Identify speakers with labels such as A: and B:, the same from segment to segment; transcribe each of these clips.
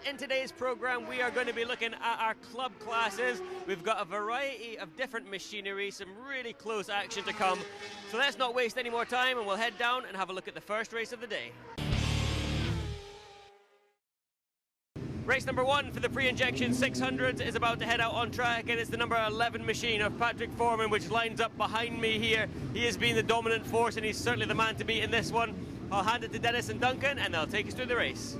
A: in today's program we are going to be looking at our club classes. We've got a variety of different machinery, some really close action to come. So let's not waste any more time and we'll head down and have a look at the first race of the day. Race number 1 for the pre-injection 600s is about to head out on track, and it's the number 11 machine of Patrick Foreman, which lines up behind me here. He has been the dominant force and he's certainly the man to beat in this one. I'll hand it to Dennis and Duncan and they'll take us through the race.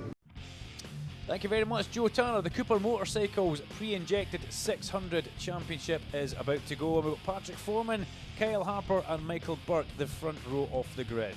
B: Thank you very much, Joe Turner. The Cooper Motorcycles pre-injected 600 championship is about to go. We've got Patrick Foreman, Kyle Harper and Michael Burke, the front row off the grid.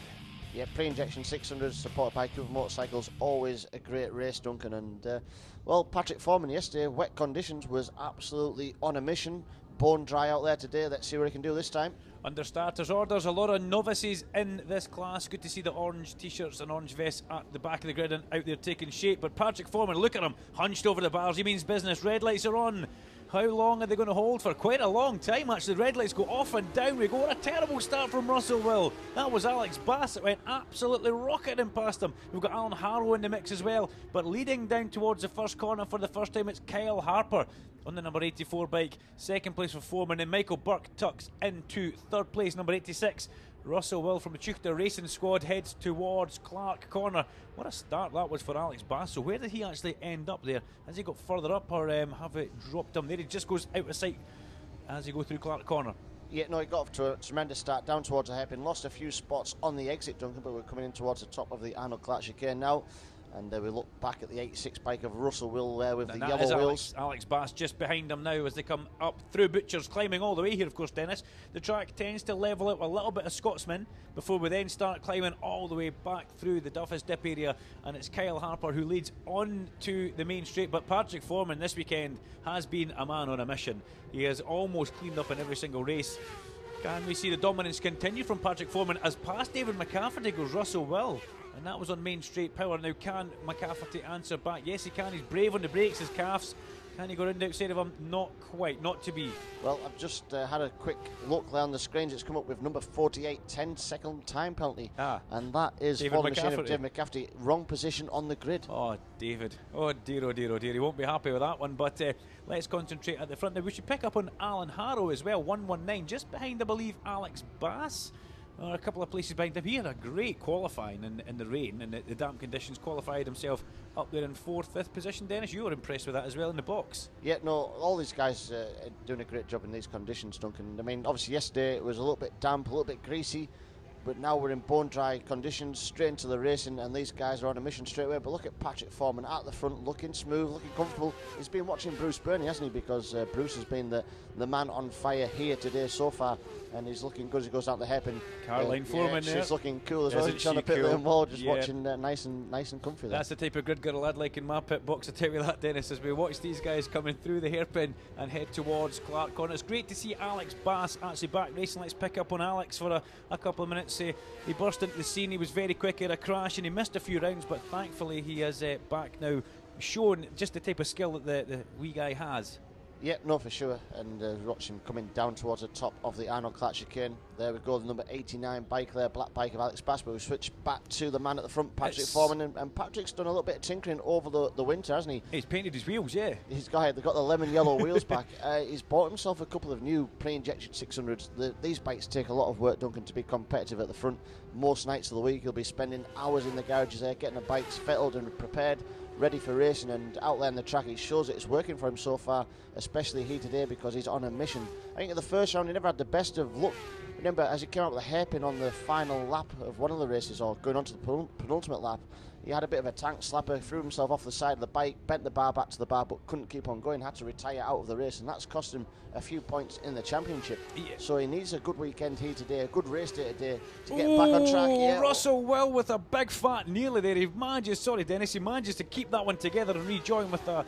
C: Yeah, pre-injection 600 supported by Cooper Motorcycles, always a great race, Duncan. And well, Patrick Foreman yesterday, wet conditions, was absolutely on a mission. Bone dry out there today. Let's see what he can do this time.
B: Under starters orders, a lot of novices in this class. Good to see the orange t-shirts and orange vests at the back of the grid and out there taking shape. But Patrick Foreman, look at him, hunched over the bars. He means business. Red lights are on. How long are they going to hold for? Quite a long time, actually. Red lights go off and down we go. What a terrible start from Russell Will. That was Alex Bass that went absolutely rocketing past him. We've got Alan Harrow in the mix as well. But leading down towards the first corner for the first time, it's Kyle Harper on the number 84 bike. Second place for Foreman, and Michael Burke tucks into third place, number 86. Russell Will from the Chuchter Racing Squad heads towards Clark Corner. What a start that was for Alex Bass. So where did he actually end up there? Has he got further up or have it dropped him there? He just goes out of sight as he goes through Clark Corner.
C: Yeah, no, he got off to a tremendous start down towards the hairpin. Lost a few spots on the exit, Duncan, but we're coming in towards the top of the Arnold Clark chicane now. And we look back at the 86 bike of Russell Will there with
B: and
C: the yellow wheels.
B: Alex Bass just behind him now as they come up through Butchers, climbing all the way here, of course, Dennis. The track tends to level out a little bit of Scotsman before we then start climbing all the way back through the Duffus Dip area. And it's Kyle Harper who leads on to the main straight. But Patrick Foreman this weekend has been a man on a mission. He has almost cleaned up in every single race. Can we see the dominance continue from Patrick Foreman as past David McCafferty goes Russell Will? And that was on main straight power. Now can McCafferty answer back? Yes, he can. He's brave on the brakes, his calves. Can he go round the outside of him? Not quite, not to be.
C: Well, I've just had a quick look there on the screens. It's come up with number 48, 10-second time penalty. And that is
B: David
C: for the machine of
B: McCafferty.
C: David McCafferty. Wrong position on the grid.
B: Oh, David. Oh, dear, oh, dear, oh, dear. He won't be happy with that one. But let's concentrate at the front. Now, we should pick up on Alan Harrow as well, 119. Just behind, I believe, Alex Bass. A couple of places behind him. He had a great qualifying in the rain and the damp conditions. Qualified himself up there in 4th, 5th position. Dennis, you were impressed with that as well in the box.
C: Yeah, no, all these guys are doing a great job in these conditions, Duncan. I mean, obviously yesterday it was a little bit damp, a little bit greasy, but now we're in bone dry conditions, straight into the racing, and these guys are on a mission straight away. But look at Patrick Foreman at the front, looking smooth, looking comfortable. He's been watching Bruce Burney, hasn't he? Because Bruce has been the man on fire here today so far, and he's looking good as he goes out the hairpin.
B: Caroline Foreman there.
C: She's looking cool as well. She's on the pit lane wall, just watching nice and comfy there.
B: That's the type of grid girl I'd like in my pit box, I tell you that, Dennis, as we watch these guys coming through the hairpin and head towards Clark Corner. It's great to see Alex Bass actually back racing. Let's pick up on Alex for a couple of minutes. He burst into the scene. He was very quick, he had a crash and he missed a few rounds, but thankfully he is back now, showing just the type of skill that the wee guy has.
C: Yeah, no, for sure. And watch him coming down towards the top of the Arnold Clark chicane. There we go, the number 89 bike there, black bike of Alex Bass. But we switch back to the man at the front, Patrick Foreman. And Patrick's done a little bit of tinkering over the winter, hasn't he?
B: He's painted his wheels, yeah.
C: They've got the lemon yellow wheels back. He's bought himself a couple of new pre-injection 600s. These bikes take a lot of work, Duncan, to be competitive at the front. Most nights of the week he'll be spending hours in the garages there, getting the bikes fettled and prepared, ready for racing, and out there on the track he shows it's working for him so far, especially he today because he's on a mission. I think in the first round he never had the best of luck. Remember, as he came out with a hairpin on the final lap of one of the races, or going on to the penultimate lap, he had a bit of a tank slapper, threw himself off the side of the bike, bent the bar back to the bar, but couldn't keep on going, had to retire out of the race, and that's cost him a few points in the championship. Yeah. So he needs a good weekend here today, a good race day today to get back on track. Yeah.
B: Russell Will with a big fat nearly there. He manages, sorry Dennis, he manages to keep that one together and rejoin with a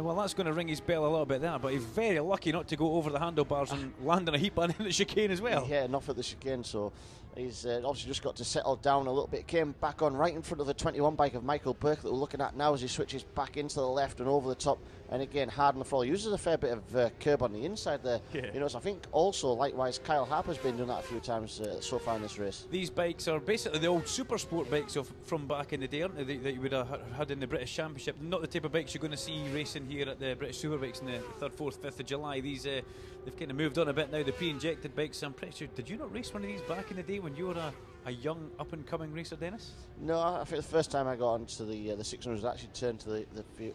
B: well, that's going to ring his bell a little bit there, but he's very lucky not to go over the handlebars and land in a heap on the chicane as well.
C: Yeah, enough at the chicane, so He's obviously just got to settle down a little bit. Came back on right in front of the 21 bike of Michael Burke that we're looking at now as he switches back into the left and over the top. And again, hard on the floor. Uses a fair bit of curb on the inside there.
B: Yeah.
C: You know, so I think also, likewise, Kyle Harper's been doing that a few times so far in this race.
B: These bikes are basically the old super sport bikes from back in the day, aren't they, that you would have had in the British Championship. Not the type of bikes you're going to see racing here at the British Superbikes on the 3rd, 4th, 5th of July. These they've kind of moved on a bit now, the pre-injected bikes. I'm pretty sure, did you not race one of these back in the day when you were a young up-and-coming racer, Dennis?
C: No, I think the first time I got onto the 600 I actually turned to the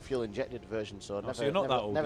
C: fuel-injected version. So
B: you're not that old.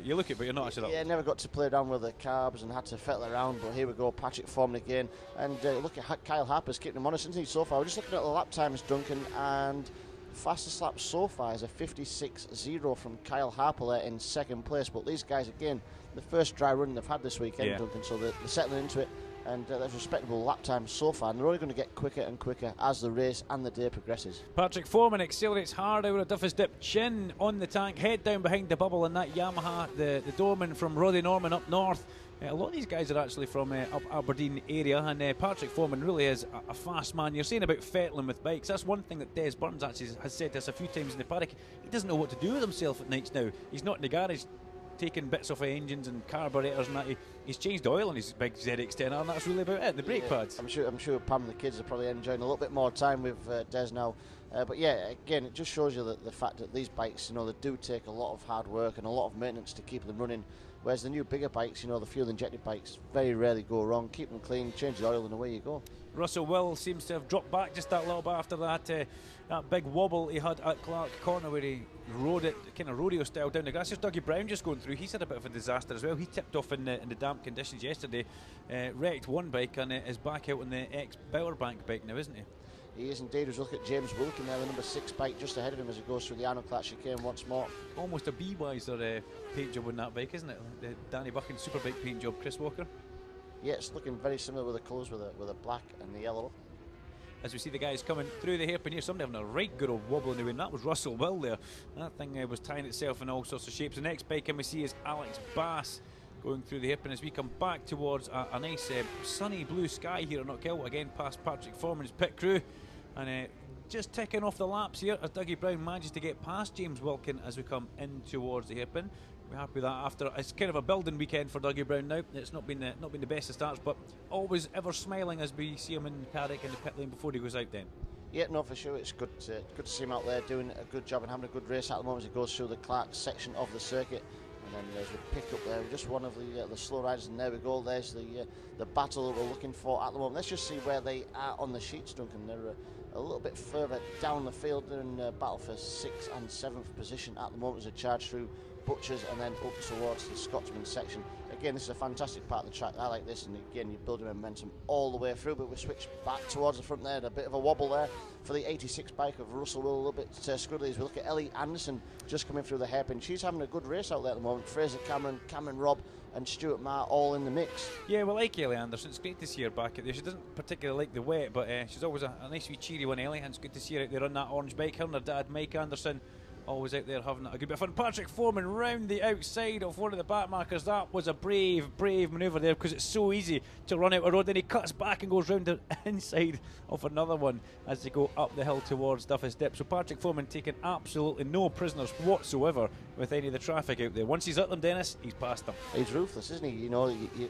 B: You look it, but you're not actually that old.
C: Yeah, never got to play down with the carbs and had to fettle around. But here we go, Patrick Foreman again. And look at Kyle Harper's keeping him honest, isn't he, so far? We're just looking at the lap times, Duncan, and fastest lap so far is a 56.0 from Kyle Harper there in second place. But these guys, again, the first dry run they've had this weekend, Duncan, so they're settling into it. And there's respectable lap times so far, and they're only going to get quicker and quicker as the race and the day progresses.
B: Patrick Foreman accelerates hard out of Duffus Dip, chin on the tank, head down behind the bubble in that Yamaha, the Dorman from Roddy Norman up north. A lot of these guys are actually from up Aberdeen area, and Patrick Foreman really is a fast man. You're saying about fettling with bikes. That's one thing that Des Burns actually has said to us a few times in the paddock. He doesn't know what to do with himself at nights now. He's not in the garage taking bits off of engines and carburetors and that. He's changed oil on his big ZX-10R, and that's really about it. The brake pads.
C: I'm sure Pam and the kids are probably enjoying a little bit more time with Des now. But yeah, again, it just shows you the fact that these bikes, you know, they do take a lot of hard work and a lot of maintenance to keep them running. Whereas the new bigger bikes, you know, the fuel-injected bikes, very rarely go wrong. Keep them clean, change the oil, and away you go.
B: Russell Will seems to have dropped back just that little bit after that big wobble he had at Clark Corner where he rode it kind of rodeo style down the grass. There's Dougie Brown just going through. He's had a bit of a disaster as well. He tipped off in the damp conditions yesterday, wrecked one bike, and is back out on the ex-Bowerbank bike now, isn't he?
C: He is indeed. We'll look at James Wilkin there, the number 6 bike just ahead of him as he goes through the Arnold Clark chicane once more.
B: Almost a B-Wiser paint job on that bike, isn't it? The Danny Buchan Superbike paint job, Chris Walker.
C: Yeah, it's looking very similar with the colours, with the black and the yellow.
B: As we see the guys coming through the hairpin here, somebody having a right good old wobble anyway, and that was Russell Will there. That thing was tying itself in all sorts of shapes. The next bike we see is Alex Bass going through the hairpin as we come back towards a nice sunny blue sky here at Knockhill, again past Patrick Foreman's pit crew. And just ticking off the laps here as Dougie Brown manages to get past James Wilkin as we come in towards the hairpin. We're happy with that after it's kind of a building weekend for Dougie Brown now. It's not been the best of starts, but always ever smiling as we see him in the paddock in the pit lane before he goes out then.
C: Yeah, no, for sure. It's good to see him out there doing a good job and having a good race at the moment as he goes through the Clark section of the circuit. And then as we pick up there, just one of the slow riders, and there we go. There's the battle that we're looking for at the moment. Let's just see where they are on the sheets, Duncan. They're a little bit further down the field. They're in battle for 6th and 7th position at the moment as they charge through Butchers and then up towards the Scotsman section. Again, this is a fantastic part of the track. I like this, and again, you're building momentum all the way through. But we switch back towards the front there, and a bit of a wobble there for the 86 bike of Russell Will, a little bit scuddly as we look at Ellie Anderson just coming through the hairpin. She's having a good race out there at the moment. Fraser Cameron Robb and Stuart Marr all in the mix.
B: Yeah, we like Ellie Anderson. It's great to see her back out there. She doesn't particularly like the wet, but she's always a nice wee cheery one, Ellie, and it's good to see her out there on that orange bike. Her and her dad, Mike Anderson, always out there having a good bit of fun. Patrick Foreman round the outside of one of the back markers. That was a brave manoeuvre there, because it's so easy to run out a road. Then he cuts back and goes round the inside of another one as they go up the hill towards Duffus Dip. So Patrick Foreman taking absolutely no prisoners whatsoever with any of the traffic out there. Once he's at them, Dennis, he's past them. He's
C: ruthless, isn't he? You know,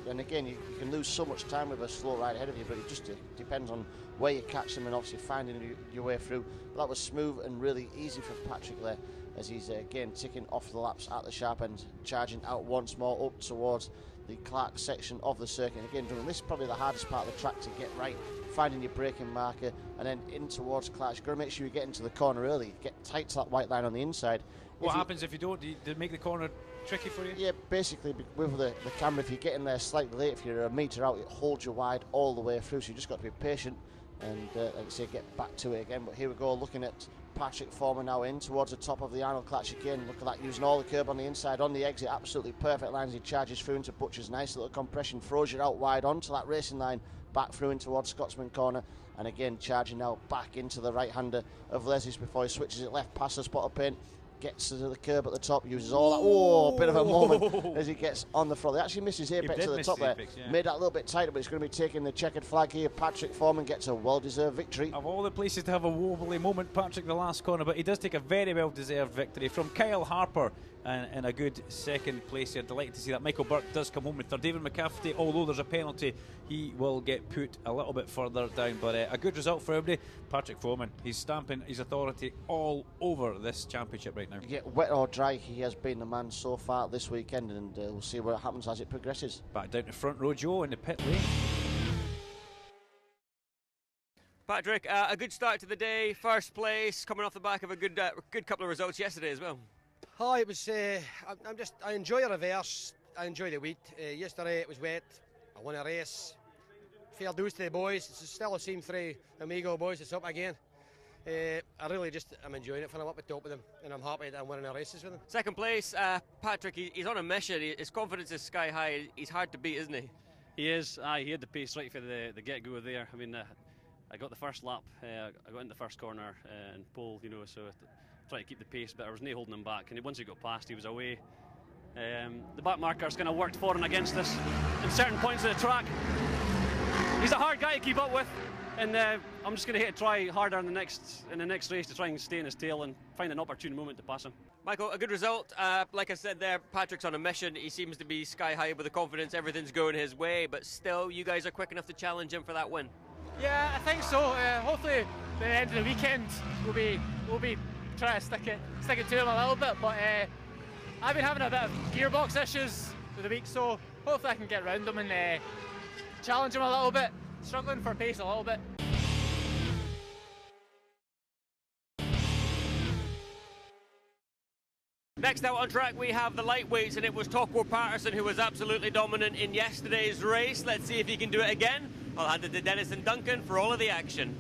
C: and again, you can lose so much time with a slow ride ahead of you, but it just depends on where you catch them and obviously finding your way through. But that was smooth and really easy for Patrick there, as he's again ticking off the laps at the sharp end, charging out once more up towards the Clark section of the circuit. And again, this is probably the hardest part of the track to get right, finding your braking marker and then in towards Clark. You've got to make sure you get into the corner early, get tight to that white line on the inside.
B: What happens if you don't? Do you make the corner tricky for you?
C: Yeah, basically with the camera, if you get in there slightly late, if you're a metre out, it holds you wide all the way through, so you just got to be patient and like I say, get back to it again. But here we go, looking at Patrick Foreman now in towards the top of the Arnold Clark chicane. Look at that, using all the curb on the inside, on the exit, absolutely perfect lines. He charges through into Butcher's, nice little compression, throws you out wide onto that racing line, back through in towards Scotsman corner, and again charging now back into the right hander of Leslie's before he switches it left past the spot of paint. gets to the curb at the top, uses all that. Oh, bit of a moment as he gets on the front. He actually misses apex at the top there.
B: Apex, yeah.
C: Made that a little bit tighter, but he's going to be taking the checkered flag here. Patrick Foreman gets a well-deserved victory.
B: Of all the places to have a wobbly moment, Patrick the last corner, but he does take a very well-deserved victory from Kyle Harper and a good second place here. Delighted to see that. Michael Burke does come home with third. David McCafferty, although there's a penalty, he will get put a little bit further down, but a good result for everybody. Patrick Foreman, he's stamping his authority all over this championship right now.
C: Yeah, wet or dry, he has been the man so far this weekend, and we'll see what happens as it progresses.
B: Back down to front row, Joe, in the pit lane.
A: Patrick, a good start to the day, first place, coming off the back of a good couple of results yesterday as well.
D: Hi, it was. I enjoy a reverse. I enjoy the wheat. Yesterday it was wet. I won a race. Fair dues to the boys. It's still the same three Amigo boys. It's up again. I'm enjoying it when I'm up at the top with them, and I'm happy that I'm winning the races with them.
A: Second place, Patrick. He's on a mission. His confidence is sky high. He's hard to beat, isn't he?
E: He is. He had the pace right for the get-go there. I mean, I got the first lap. I got in the first corner and pole, so try to keep the pace, but I was not holding him back. And once he got past, he was away. The back marker's kind of worked for and against us in certain points of the track. He's a hard guy to keep up with, and I'm just going to try harder in the next race to try and stay in his tail and find an opportune moment to pass him.
A: Michael, a good result. Like I said there, Patrick's on a mission. He seems to be sky high with the confidence. Everything's going his way, but still, you guys are quick enough to challenge him for that win.
F: Yeah, I think so. Hopefully, the end of the weekend we'll be trying to stick it to him a little bit. But I've been having a bit of gearbox issues for the week, so hopefully I can get around them and challenge him a little bit. Struggling for pace a little bit.
A: Next out on track we have the lightweights, and it was Torkel Patterson who was absolutely dominant in yesterday's race. Let's see if he can do it again. I'll hand it to Dennis and Duncan for all of the action.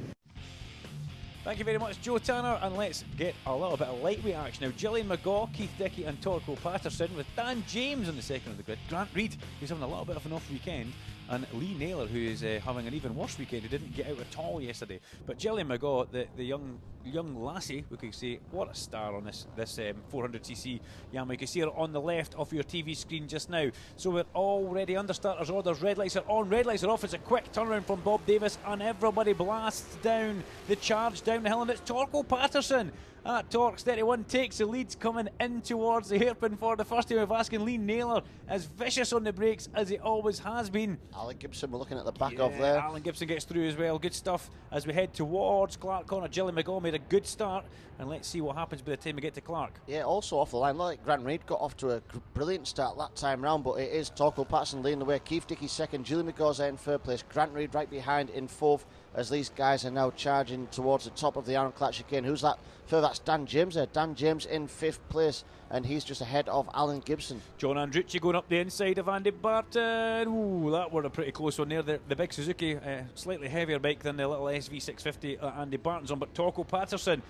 B: Thank you very much, Joe Tanner, and let's get a little bit of lightweight action now. Gillian McGaw, Keith Dickie and Torkel Patterson, with Dan James on the second of the grid. Grant Reid, who's having a little bit of an off weekend, and Lee Naylor, who is having an even worse weekend, who didn't get out at all yesterday. But Gillian McGaw, the young lassie, we could say, what a star on this 400cc Yamaha. You can see her on the left of your TV screen just now. So we're already under starters orders. Red lights are on, red lights are off. It's a quick turnaround from Bob Davis, and everybody blasts down the charge down the hill, and it's Torkel Patterson at Torx 31 takes the leads, coming in towards the hairpin for the first time of asking. Lee Naylor as vicious on the brakes as he always has been.
C: Alan Gibson we're looking at the back of there.
B: Alan Gibson gets through as well. Good stuff as we head towards Clark Corner. Gillian McGaw made a good start, and let's see what happens by the time we get to Clark.
C: Yeah, also off the line, like Grant Reid got off to a brilliant start that time round, but it is Torkel Patterson leading the way. Keith Dickie second, Gillian McGaw's in third place, Grant Reid right behind in fourth, as these guys are now charging towards the top of the Ironclad chicane. Who's that? Further, that's Dan James there. Dan James in fifth place, and he's just ahead of Alan Gibson.
B: John Andrucci going up the inside of Andy Barton. Ooh, that were a pretty close one there. The big Suzuki, slightly heavier bike than the little SV650 that Andy Barton's on, but Torkel Patterson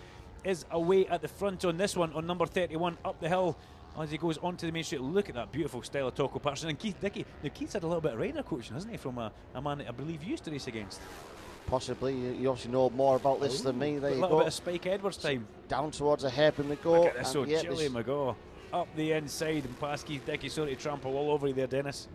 B: is away at the front on this one, on number 31, up the hill as he goes onto the main street. Look at that beautiful style of Torkel Patterson. And Keith Dickie. Now, Keith's had a little bit of rider coaching, hasn't he, from a man that I believe you used to race against.
C: Possibly. You obviously know more about this than me. There you go.
B: A little bit of Spike Edwards time.
C: Down towards the hairpin we go.
B: Look at this, so Gillian McGaw up the inside and past Keith Dickie. Sorry to trample all over you there, Dennis.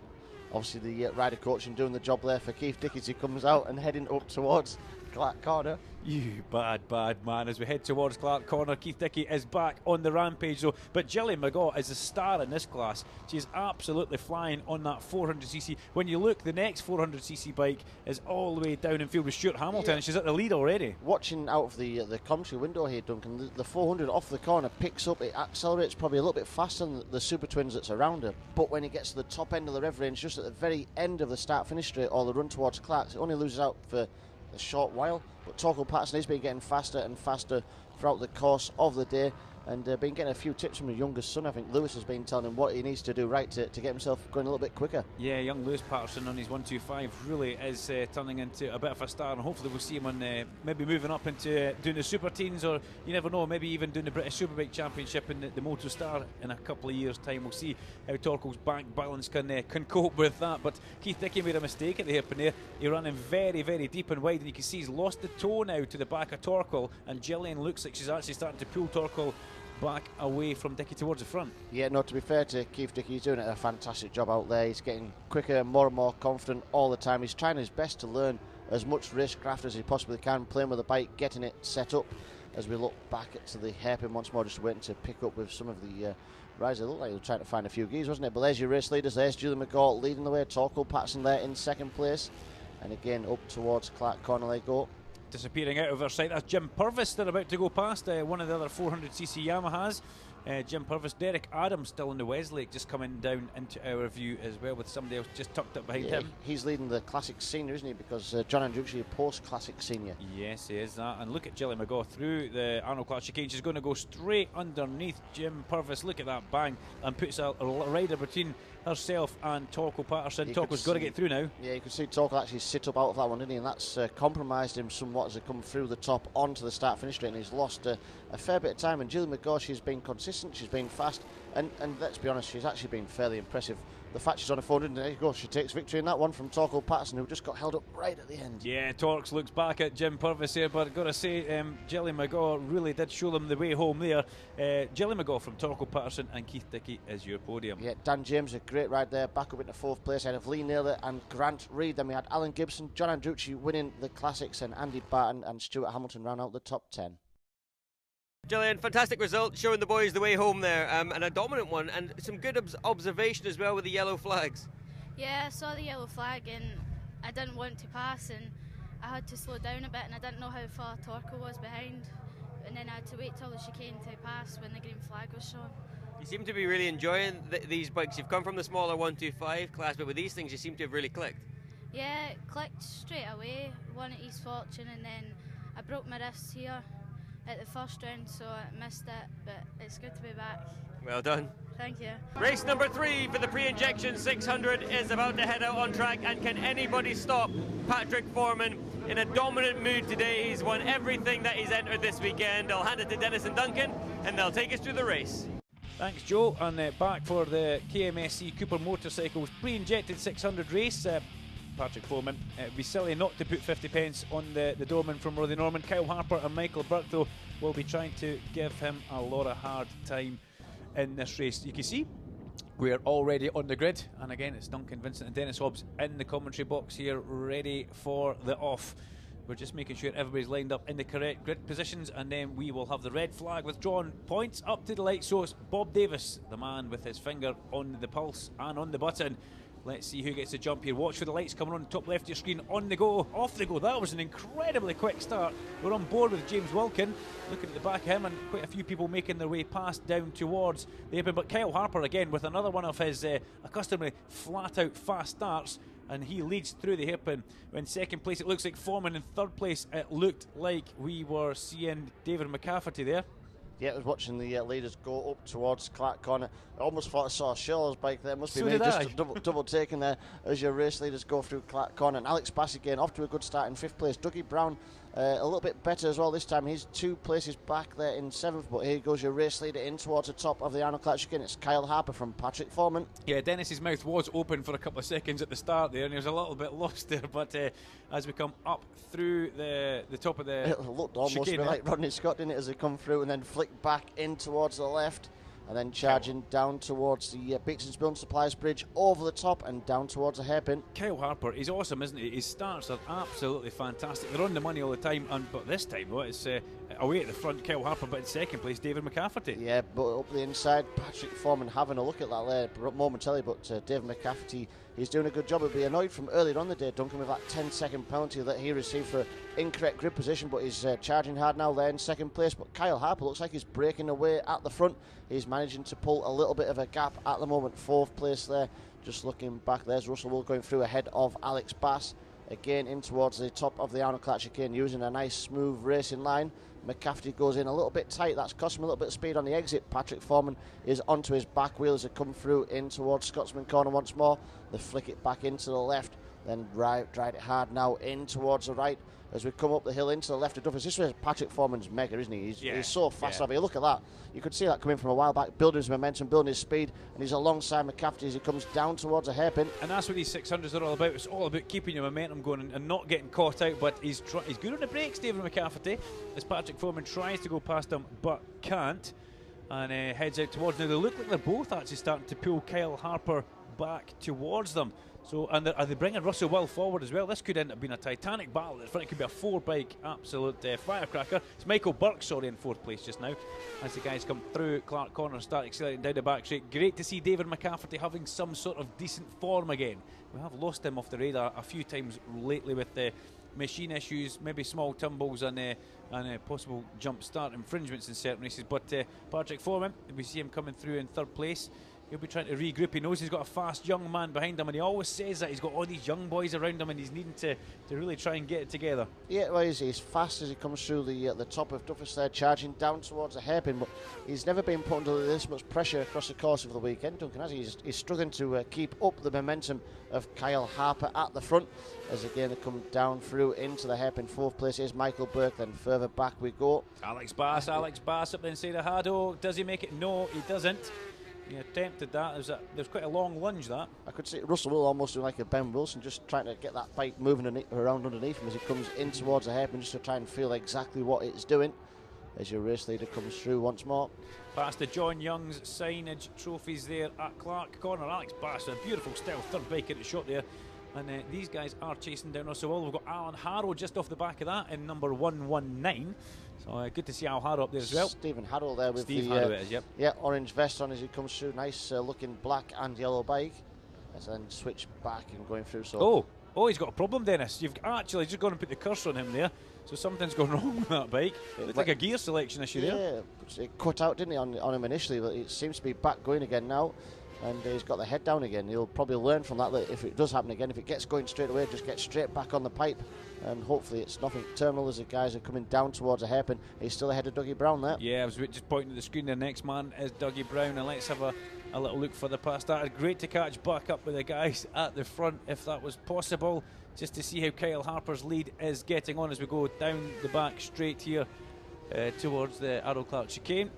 C: Obviously the rider coaching doing the job there for Keith Dickie as he comes out and heading up towards Clark Corner.
B: You bad man. As we head towards Clark Corner, Keith Dickie is back on the rampage though. But Gillian McGaw is a star in this class. She's absolutely flying on that 400cc. When you look, the next 400cc bike is all the way down in field with Stuart Hamilton, and she's at the lead already.
C: Watching out of the commentary window here, Duncan, the 400 off the corner picks up, it accelerates probably a little bit faster than the Super Twins that's around her. But when it gets to the top end of the rev range, just at the very end of the start-finish straight or the run towards Clark, it only loses out for a short while. But Torkel Patterson has been getting faster and faster throughout the course of the day, and been getting a few tips from his youngest son. I think Lewis has been telling him what he needs to do right to get himself going a little bit quicker. Yeah,
B: young Lewis Patterson on his 125 really is turning into a bit of a star, and hopefully we'll see him on maybe moving up into doing the Super Teens, or you never know, maybe even doing the British Superbike Championship in the Moto Star in a couple of years' time. We'll see how Torkel's back balance can cope with that. But Keith Dickie made a mistake at the hairpin there. He ran in very, very deep and wide, and you can see he's lost the toe now to the back of Torkel, and Gillian looks like she's actually starting to pull Torkel back away from Dickey towards the front.
C: Yeah, no, to be fair to Keith Dickey, he's doing a fantastic job out there. He's getting quicker and more confident all the time. He's trying his best to learn as much racecraft as he possibly can, playing with the bike, getting it set up. As we look back to the hairpin once more, just waiting to pick up with some of the riders. It looked like they were trying to find a few gears, wasn't it? But there's your race leaders. There's Julie McGaw leading the way. Torkel Patterson there in second place. And again, up towards Clark Corner they go.
B: Disappearing out of our sight, that's Jim Purvis. They're about to go past one of the other 400cc Yamahas. Jim Purvis, Derek Adams still in the Westlake, just coming down into our view as well, with somebody else just tucked up behind him. He's
C: leading the Classic Senior, isn't he? Because John Andrucci post-Classic Senior.
B: Yes, he is that. And look at Jilly McGaw through the Arnold Clark chicane. She's going to go straight underneath Jim Purvis. Look at that bang, and puts a rider between herself and Torkel Patterson. Torkel's got to get through now.
C: Yeah, you can see Torkel actually sit up out of that one, didn't he? And that's compromised him somewhat as he come through the top onto the start-finish straight, and he's lost a fair bit of time. And Julie McGaw, she's been consistent, she's been fast, and let's be honest, she's actually been fairly impressive. The fact she's on a 400, there you go, she takes victory in that one from Torkel Patterson, who just got held up right at the end.
B: Yeah, Torks looks back at Jim Purvis here, but I've got to say, Jilly McGaw really did show them the way home there. Jilly McGaw from Torkel Patterson, and Keith Dickey is your podium.
C: Yeah, Dan James, a great ride there, back up into fourth place ahead of Lee Naylor and Grant Reid. Then we had Alan Gibson, John Andrucci winning the Classics, and Andy Barton and Stuart Hamilton round out the top 10.
A: Gillian, fantastic result, showing the boys the way home there, and a dominant one, and some good observation as well with the yellow flags.
G: Yeah, I saw the yellow flag and I didn't want to pass, and I had to slow down a bit, and I didn't know how far Torkel was behind, and then I had to wait till the chicane to pass when the green flag was shown.
A: You seem to be really enjoying these bikes. You've come from the smaller 125 class, but with these things you seem to have really clicked.
G: Yeah, it clicked straight away, won at East Fortune, and then I broke my wrist here at the first round, so I missed it, but it's good to be back.
A: Well done.
G: Thank you.
A: Race number 3 for the pre-injection 600 is about to head out on track, and can anybody stop Patrick Foreman in a dominant mood today? He's won everything that he's entered this weekend. I'll hand it to Dennis and Duncan, and they'll take us through the race.
B: Thanks, Joe. And back for the KMSC Cooper Motorcycles pre-injected 600 race. Patrick Foreman. It would be silly not to put 50 pence on the doorman from Rothy Norman. Kyle Harper and Michael Burke, though, will be trying to give him a lot of hard time in this race. You can see we're already on the grid, and again it's Duncan Vincent and Dennis Hobbs in the commentary box here, ready for the off. We're just making sure everybody's lined up in the correct grid positions, and then we will have the red flag withdrawn. Points up to the light source. Bob Davis, the man with his finger on the pulse and on the button. Let's see who gets the jump here. Watch for the lights coming on the top left of your screen. On the go, off they go. That was an incredibly quick start. We're on board with James Wilkin. Looking at the back of him, and quite a few people making their way past down towards the apron. But Kyle Harper again with another one of his accustomed flat out fast starts, and he leads through the hairpin. In second place it looks like Foreman. In third place it looked like we were seeing David McCafferty there.
C: Yeah, I was watching the leaders go up towards Clark Corner. I almost thought I saw Shaw's bike there. Must be me just double taking there as your race leaders go through Clark Corner. And Alex Bass again off to a good start in 5th place. Dougie Brown a little bit better as well this time. He's 2 places back there in 7th, but here goes your race leader in towards the top of the Arnold Clark chicane. It's Kyle Harper from Patrick Foreman.
B: Yeah, Dennis's mouth was open for a couple of seconds at the start there, and he was a little bit lost there, but as we come up through the top of the
C: it looked almost
B: chicane,
C: like Rodney Scott, didn't it, as they come through, and then flick back in towards the left, and then charging down towards the Beakson's Building Supplies Bridge, over the top and down towards the hairpin.
B: Kyle Harper, he's awesome, isn't he? His starts are absolutely fantastic. They're on the money all the time, but this time, well, it's away at the front, Kyle Harper, but in second place, David McCafferty.
C: Yeah, but up the inside, Patrick Foreman having a look at that there momentarily, but David McCafferty, he's doing a good job. He'll be annoyed from earlier on the day, Duncan, with that 10-second penalty that he received for incorrect grid position, but he's charging hard now there in second place. But Kyle Harper looks like he's breaking away at the front. He's managing to pull a little bit of a gap at the moment. 4th place there. Just looking back, there's Russell Wool going through ahead of Alex Bass. Again in towards the top of the Arnold Clark chicane, using a nice smooth racing line. McCafferty goes in a little bit tight. That's cost him a little bit of speed on the exit. Patrick Foreman is onto his back wheel as they come through in towards Scotsman Corner once more. They flick it back into the left, then drive it hard now in towards the right as we come up the hill into the left of Duffers. This was Patrick Foreman's mega, isn't he? He's so fast over here. Look at that. You could see that coming from a while back, building his momentum, building his speed, and he's alongside McCafferty as he comes down towards a hairpin.
B: And that's what these 600s are all about. It's all about keeping your momentum going and not getting caught out, but he's good on the brakes, David McCafferty, as Patrick Foreman tries to go past him but can't. and heads out towards. Now they look like they're both actually starting to pull Kyle Harper back towards them. So, and are they bringing Russell Will forward as well? This could end up being a titanic battle. In front, it could be a 4-bike absolute firecracker. It's Michael Burke, sorry, in 4th place just now, as the guys come through Clark Corner and start accelerating down the back straight. Great to see David McCafferty having some sort of decent form again. We have lost him off the radar a few times lately with the machine issues, maybe small tumbles and possible jump start infringements in certain races. But Patrick Foreman, we see him coming through in 3rd place. He'll be trying to regroup. He knows he's got a fast young man behind him, and he always says that he's got all these young boys around him and he's needing to really try and get it together.
C: Yeah, well, he's fast as he comes through the top of Duffus there, charging down towards the hairpin, but he's never been put under this much pressure across the course of the weekend, Duncan, has he? He's struggling to keep up the momentum of Kyle Harper at the front, as again they come down through into the hairpin. 4th place is Michael Burke, then further back we go.
B: Alex Bass up the inside of Haddo. Does he make it? No, he doesn't. He attempted that. There's quite a long lunge, that.
C: I could see Russell Will almost doing like a Ben Wilson, just trying to get that bike moving around underneath him as he comes in towards the hairpin, just to try and feel exactly what it's doing as your race leader comes through once more.
B: Past the John Young's signage trophies there at Clark Corner. Alex Bass, a beautiful style 3rd bike in the shot there. And these guys are chasing down Russell Will. We've got Alan Harrow just off the back of that in number 119. So good to see Al Harrow up there as well.
C: Stephen Harrow there with
B: Steve
C: the
B: Harrow it is, yep.
C: Yeah, orange vest on as he comes through. Nice looking black and yellow bike. And then switch back and going through. So
B: he's got a problem, Dennis. You've actually just gone and put the cursor on him there. So something's gone wrong with that bike. It looked like a gear selection issue there.
C: Yeah, it cut out, didn't it, on him initially, but it seems to be back going again now. And he's got the head down again. He'll probably learn from that if it does happen again. If it gets going straight away, just get straight back on the pipe. And hopefully it's nothing terminal as the guys are coming down towards a hairpin. He's still ahead of Dougie Brown there.
B: Yeah, I was just pointing at the screen. The next man is Dougie Brown. And let's have a little look for the past starter. Great to catch back up with the guys at the front if that was possible. Just to see how Kyle Harper's lead is getting on as we go down the back straight here towards the Arrow Clark chicane.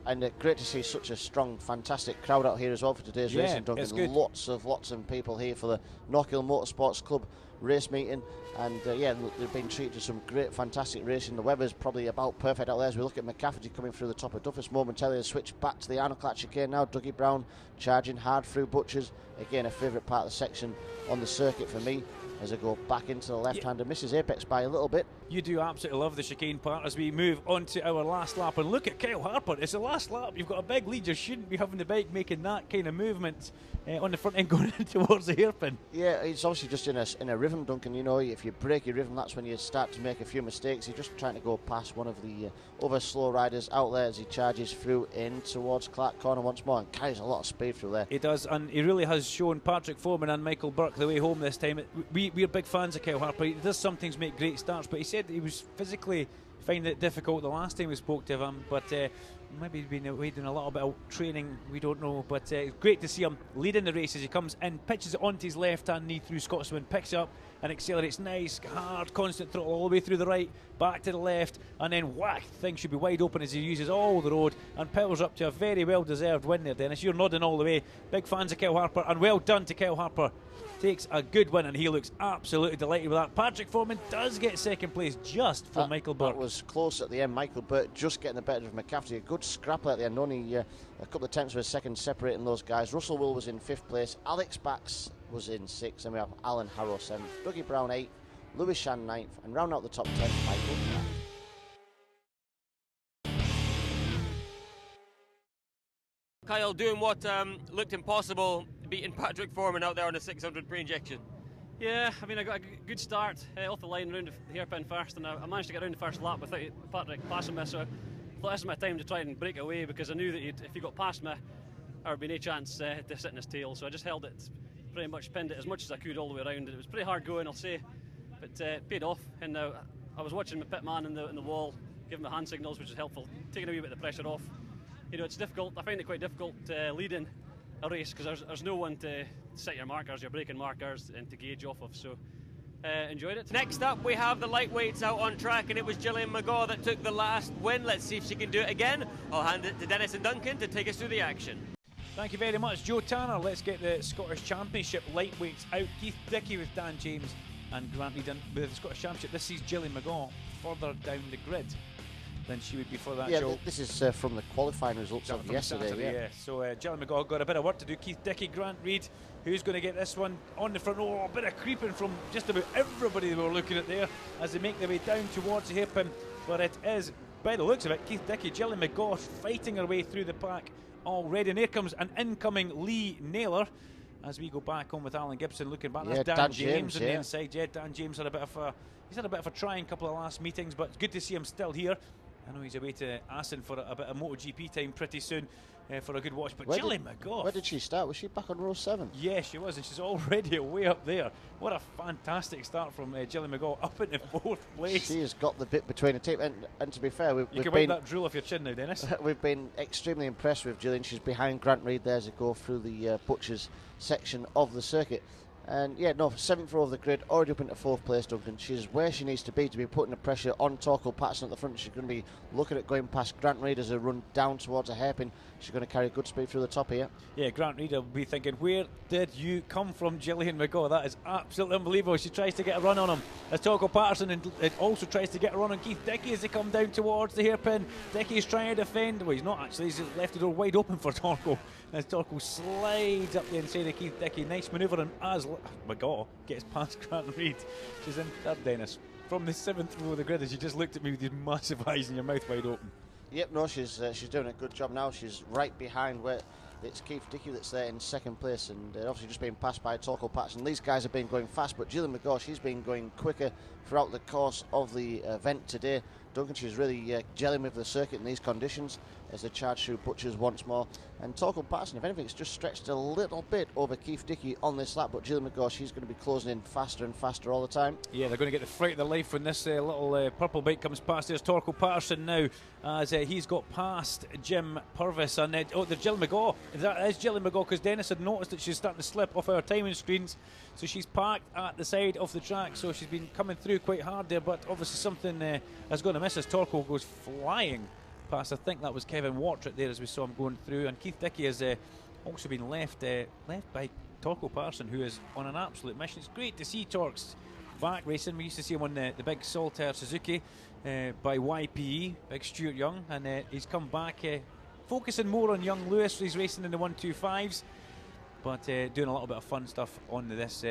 C: And great to see such a strong, fantastic crowd out here as well for today's racing, Duncan.
B: It's good.
C: Lots of people here for the Knockhill Motorsports Club race meeting. And they've been treated to some great, fantastic racing. The weather's probably about perfect out there as we look at McCafferty coming through the top of Duffus momentarily. Switch back to the Arnold Clark chicane now. Dougie Brown charging hard through Butchers. Again, a favourite part of the section on the circuit for me, as I go back into the left hand and misses Apex by a little bit.
B: You do absolutely love the chicane part as we move on to our last lap. And look at Kyle Harper. It's the last lap. You've got a big lead. You shouldn't be having the bike making that kind of movement on the front end going in towards the hairpin.
C: Yeah, he's obviously just in a rhythm, Duncan. You know, if you break your rhythm, that's when you start to make a few mistakes. He's just trying to go past one of the other slow riders out there as he charges through in towards Clark Corner once more and carries a lot of speed through there.
B: He does, and he really has shown Patrick Foreman and Michael Burke the way home this time. We're big fans of Kyle Harper. He does sometimes make great starts, but he said he was physically finding it difficult the last time we spoke to him, but maybe he's been away doing a little bit of training, we don't know, but it's great to see him leading the race as he comes in, pitches it onto his left hand knee through Scotsman, picks it up and accelerates nice, hard, constant throttle all the way through the right, back to the left, and then whack, things should be wide open as he uses all the road and powers up to a very well deserved win there, Dennis. You're nodding all the way. Big fans of Kyle Harper, and well done to Kyle Harper. Takes a good win and he looks absolutely delighted with that. Patrick Foreman does get second place just for Michael Burke.
C: That was close at the end. Michael Burke just getting the better of McCafferty. A good scrapper at the end, only a couple of tenths of a second separating those guys. Russell Will was in 5th place, Alex Bax was in 6th, and we have Alan Harrow 7th, Dougie Brown 8th, Lewis Shan 9th, and round out the top 10, Michael Burke.
A: Kyle doing what looked impossible, beating Patrick Foreman out there on the 600 pre-injection.
E: Yeah, I mean, I got a good start off the line around the hairpin first, and I managed to get around the first lap without Patrick passing me, so I thought this was my time to try and break away, because I knew that if he got past me, there would be no chance to sit in his tail, so I just held it, pretty much pinned it as much as I could all the way around. It was pretty hard going, I'll say, but it paid off, and I was watching my pit man in the wall, giving me hand signals, which is helpful, taking a wee bit of the pressure off. You know, it's difficult, I find it quite difficult leading a race, because there's no one to set your markers, your braking markers, and to gauge off of, so enjoyed it.
A: Next up we have the lightweights out on track, and it was Gillian McGaw that took the last win. Let's see if she can do it again. I'll hand it to Dennis and Duncan to take us through the action.
B: Thank you very much, Joe Tanner. Let's get the Scottish Championship lightweights out. Keith Dickey with Dan James and Grant Eden with the Scottish Championship. This sees Gillian McGaw further down the grid. than she would be for that
C: Yeah,
B: show.
C: this is from the qualifying results of
B: From
C: yesterday.
B: Saturday, yeah. So Gillian McGaw got a bit of work to do. Keith Dickey, Grant Reid, who's going to get this one on the front. Oh, a bit of creeping from just about everybody they were looking at there as they make their way down towards the hairpin. But it is, by the looks of it, Keith Dickey, Gillian McGaw fighting her way through the pack already. And here comes an incoming Lee Naylor as we go back on with Alan Gibson looking back.
C: Yeah,
B: That's
C: Dan
B: James on the
C: yeah.
B: inside. Yeah, Dan James had a bit of a trying couple of last meetings, but it's good to see him still here. I know he's away to Assen for a bit of MotoGP time pretty soon for a good watch. But Gillian McGaw.
C: Where did she start? Was she back on row 7?
B: Yeah, she was, and she's already way up there. What a fantastic start from Gillian McGaw, up into 4th place.
C: She has got the bit between her teeth. And to be fair,
B: You
C: we've
B: can
C: been
B: wipe that drool off your chin now, Dennis.
C: we've been extremely impressed with Gillian. She's behind Grant Reid there as they go through the Butchers section of the circuit. And yeah, no, 7th row of the grid, already up into 4th place, Duncan. She's where she needs to be putting the pressure on Torkel Patterson at the front. She's going to be looking at going past Grant Reid as they run down towards a hairpin. She's going to carry good speed through the top here.
B: Yeah, Grant Reid will be thinking, where did you come from, Gillian McGaw? That is absolutely unbelievable. She tries to get a run on him as Torkel Patterson, and it also tries to get a run on Keith Dickey as they come down towards the hairpin. Dickey's trying to defend. Well, he's not actually. He's left the door wide open for Torkel as Torkel slides up the inside of Keith Dickey. Nice manoeuvre, and as McGaw gets past Grant Reid, she's in third, Dennis. From the 7th row of the grid, as you just looked at me with these massive eyes and your mouth wide open.
C: Yep, no, she's doing a good job now. She's right behind where it's Keith Dickey that's there in 2nd place, and obviously just being passed by Torkel Patterson. These guys have been going fast, but Gillian McGaw, she's been going quicker throughout the course of the event today. Duncan, she's really gelling with the circuit in these conditions as they charge through Butchers once more. And Torkel Patterson, if anything, it's just stretched a little bit over Keith Dickey on this lap, but Gillian McGaw, she's going to be closing in faster and faster all the time.
B: Yeah, they're going to get the fright of their life when this little purple bike comes past. There's Torkel Patterson now as he's got past Jim Purvis. And there's Gillian McGaw. That is Gillian McGaw, because Dennis had noticed that she's starting to slip off our timing screens. So she's parked at the side of the track, so she's been coming through quite hard there, but obviously something is going to miss as Torkel goes flying past. I think that was Kevin Wartrick there as we saw him going through, and Keith Dickey has also been left by Torkel Patterson, who is on an absolute mission. It's great to see Torks back racing. We used to see him on the big Solitaire Suzuki by YPE, big Stuart Young, and he's come back focusing more on young Lewis. He's racing in the 125s, but doing a little bit of fun stuff on this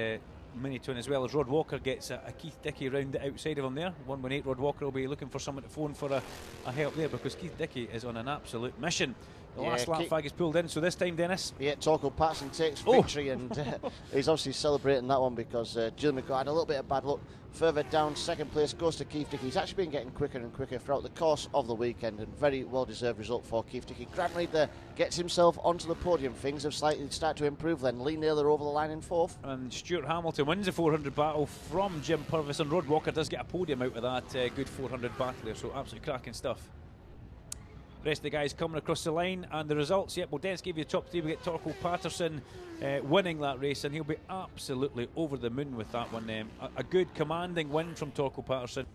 B: Mini Twin, as well as Rod Walker gets a Keith Dickey round the outside of him there. 118 Rod Walker will be looking for someone to phone for a help there, because Keith Dickey is on an absolute mission. The last lap flag is pulled in, so this time, Dennis.
C: Yeah, Torkel Patterson takes victory, and he's obviously celebrating that one because Gillian McGaw had a little bit of bad luck. Further down, 2nd place goes to Keith Dickey. He's actually been getting quicker and quicker throughout the course of the weekend, and very well-deserved result for Keith Dickey. Grant Reid there gets himself onto the podium. Things have slightly started to improve then. Lee Naylor over the line in 4th.
B: And Stuart Hamilton wins the 400 battle from Jim Purvis, and Rod Walker does get a podium out of that good 400 battle there, so absolutely cracking stuff. The rest of the guys coming across the line, and the results, yep, well, Dennis gave you the top 3. We get Torkel Patterson winning that race, and he'll be absolutely over the moon with that one. A good commanding win from Torkel Patterson.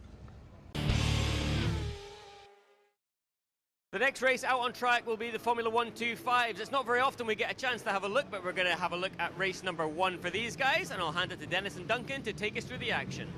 A: The next race out on track will be the Formula 125s. It's not very often we get a chance to have a look, but we're going to have a look at race number 1 for these guys, and I'll hand it to Dennis and Duncan to take us through the action.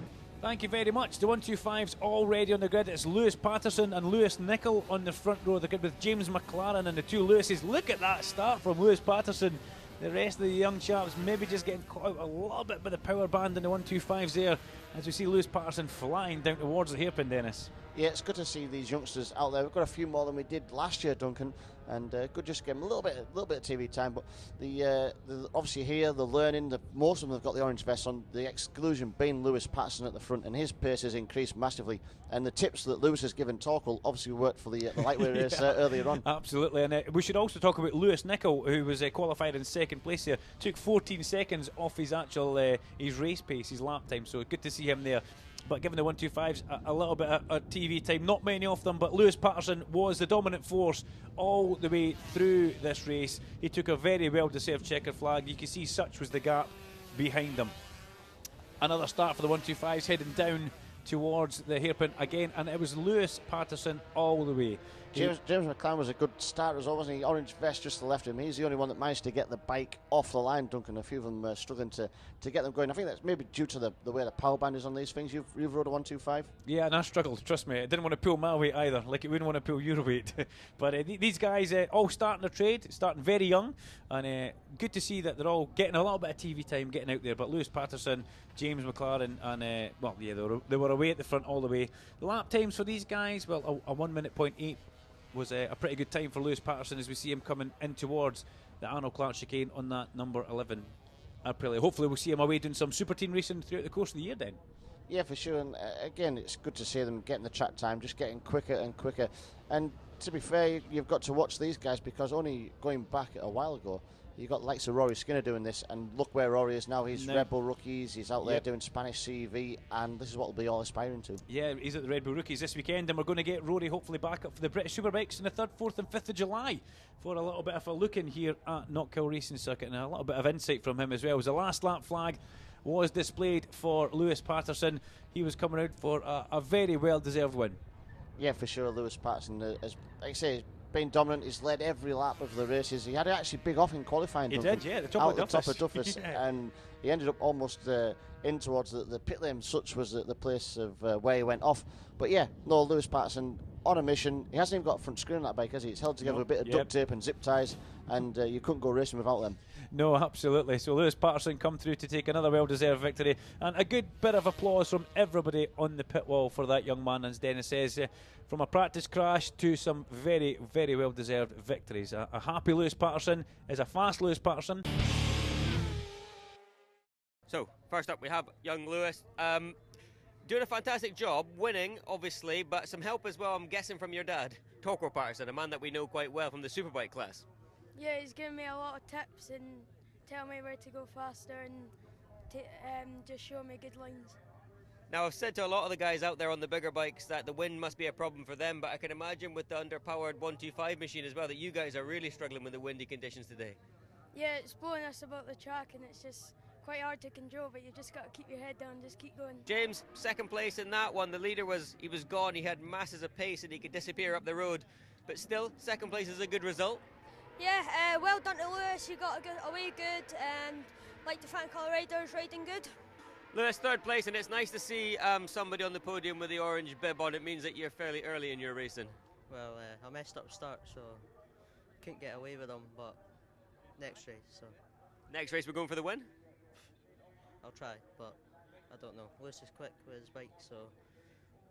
B: Thank you very much. The 125's already on the grid. It's Lewis Patterson and Lewis Nicol on the front row of the grid with James McLaren and the 2 Lewises. Look at that start from Lewis Patterson. The rest of the young chaps maybe just getting caught out a little bit by the power band in the 125's there, as we see Lewis Patterson flying down towards the hairpin, Dennis.
C: Yeah, it's good to see these youngsters out there. We've got a few more than we did last year, Duncan, and good just to give them a little bit of TV time. But the obviously here, the learning, most of them have got the orange vest on. The exclusion being Lewis Patterson at the front, and his pace has increased massively. And the tips that Lewis has given Torkel obviously worked for the lightweight race earlier on.
B: Absolutely, and we should also talk about Lewis Nicol, who was qualified in 2nd place here. Took 14 seconds off his actual his race pace, his lap time. So good to see him there. But given the 125s a little bit of TV time, not many of them, but Lewis Patterson was the dominant force all the way through this race. He took a very well-deserved checker flag. You can see such was the gap behind them. Another start for the 125s heading down towards the hairpin again, and it was Lewis Patterson all the way.
C: James McLaren was a good starter as well, wasn't he? Orange vest just to the left of him. He's the only one that managed to get the bike off the line, Duncan. A few of them struggling to get them going. I think that's maybe due to the way the power band is on these things. You've rode a 125?
B: Yeah, and I struggled, trust me. I didn't want to pull my weight either, like it wouldn't want to pull your weight. But these guys all starting their trade, starting very young, and good to see that they're all getting a little bit of TV time, getting out there. But Lewis Patterson, James McLaren, and they were away at the front all the way. The lap times for these guys, well, a 1 minute .8 was a pretty good time for Lewis Patterson as we see him coming in towards the Arnold Clark chicane on that number 11 Aprilia. Hopefully we'll see him away doing some super team racing throughout the course of the year then.
C: Yeah, for sure. And again, it's good to see them getting the track time, just getting quicker and quicker. And to be fair, you've got to watch these guys, because only going back a while ago, you got the likes of Rory Skinner doing this, and look where Rory is now. He's Red Bull Rookies, he's out there doing Spanish CV, and this is what we'll be all aspiring to. Yeah,
B: he's at the Red Bull Rookies this weekend, and we're going to get Rory hopefully back up for the British Superbikes on the 3rd, 4th and 5th of July for a little bit of a look in here at Knockhill Racing Circuit, and a little bit of insight from him as well. As the last lap flag was displayed for Lewis Patterson, he was coming out for a very well-deserved win.
C: Yeah, for sure. Lewis Patterson, as like I say, been dominant. He's led every lap of the races. He had actually big off in qualifying.
B: He did, yeah, the top of
C: Duffus, and he ended up almost in towards the pit lane. Such was the place of where he went off. But yeah, no, Lewis Patterson on a mission. He hasn't even got a front screen on that bike, has he? It's held together with a bit of duct tape and zip ties, and you couldn't go racing without them.
B: No, absolutely. So Lewis Patterson come through to take another well-deserved victory, and a good bit of applause from everybody on the pit wall for that young man, as Dennis says, from a practice crash to some very, very well-deserved victories. A happy Lewis Patterson is a fast Lewis Patterson.
A: So, first up we have young Lewis. Doing a fantastic job, winning, obviously, but some help as well, I'm guessing, from your dad, Torquil Patterson, a man that we know quite well from the Superbike class.
H: Yeah, he's given me a lot of tips and tell me where to go faster and just show me good lines.
A: Now, I've said to a lot of the guys out there on the bigger bikes that the wind must be a problem for them, but I can imagine with the underpowered 125 machine as well that you guys are really struggling with the windy conditions today.
H: Yeah, it's blowing us about the track and it's just quite hard to control, but you just got to keep your head down, just keep going.
A: James, second place in that one. The leader was gone. He had masses of pace and he could disappear up the road, but still, second place is a good result.
H: Yeah, well done to Lewis. You got away good, and like to thank all the riders riding good.
A: Lewis, third place, and it's nice to see somebody on the podium with the orange bib on. It means that you're fairly early in your racing.
I: Well, I messed up start, so couldn't get away with them, but next race, so.
A: Next race we're going for the win?
I: I'll try, but I don't know. Lewis is quick with his bike, so